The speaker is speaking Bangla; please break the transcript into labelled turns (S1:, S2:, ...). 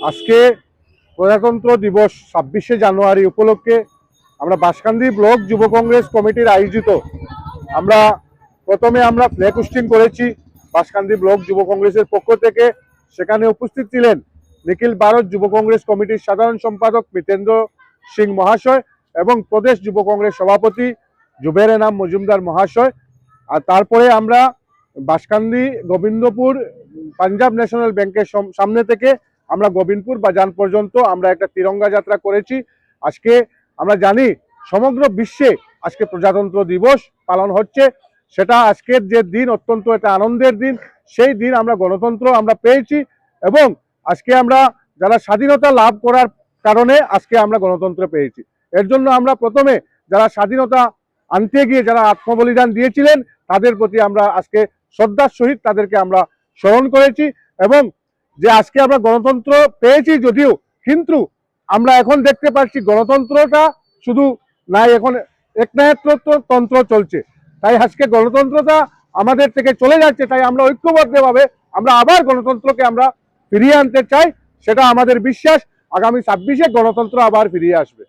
S1: আজকে প্রজাতন্ত্র দিবস 26শে জানুয়ারি উপলক্ষে আমরা বাঁশকান্দি ব্লক যুব কংগ্রেস কমিটির আয়োজিত আমরা প্রথমে ফ্ল্যাগ হোস্টিং করেছি বাঁশকান্দি ব্লক যুব কংগ্রেসের পক্ষ থেকে। সেখানে উপস্থিত ছিলেন নিখিল ভারত যুব কংগ্রেস কমিটির সাধারণ সম্পাদক মিতেন্দ্র সিং মহাশয় এবং প্রদেশ যুব কংগ্রেস সভাপতি জুবের এনাম মজুমদার মহাশয়। আর তারপরে আমরা বাঁশকান্দি গোবিন্দপুর পাঞ্জাব ন্যাশনাল ব্যাংকের সামনে থেকে আমরা গোবিন্দপুর বাজার পর্যন্ত আমরা একটা তিরঙ্গা যাত্রা করেছি। আজকে আমরা জানি সমগ্র বিশ্বে আজকে প্রজাতন্ত্র দিবস পালন হচ্ছে, সেটা আজকের যে দিন অত্যন্ত একটা আনন্দের দিন। সেই দিন আমরা গণতন্ত্র আমরা পেয়েছি এবং আজকে আমরা যারা স্বাধীনতা লাভ করার কারণে আজকে আমরা গণতন্ত্র পেয়েছি। এর জন্য আমরা প্রথমে যারা স্বাধীনতা আনতে গিয়ে যারা আত্মবলিদান দিয়েছিলেন তাদের প্রতি আমরা আজকে শ্রদ্ধার সহিত তাদেরকে আমরা স্মরণ করেছি এবং যে আজকে আমরা গণতন্ত্র পেয়েছি যদিও, কিন্তু আমরা এখন দেখতে পাচ্ছি গণতন্ত্রটা শুধু নাই, এখন একনায়কতন্ত্র চলছে। তাই আজকে গণতন্ত্রটা আমাদের থেকে চলে যাচ্ছে। তাই আমরা ঐক্যবদ্ধভাবে আমরা আবার গণতন্ত্রকে আমরা ফিরিয়ে আনতে চাই। সেটা আমাদের বিশ্বাস, আগামী 26শে গণতন্ত্র আবার ফিরিয়ে আসবে।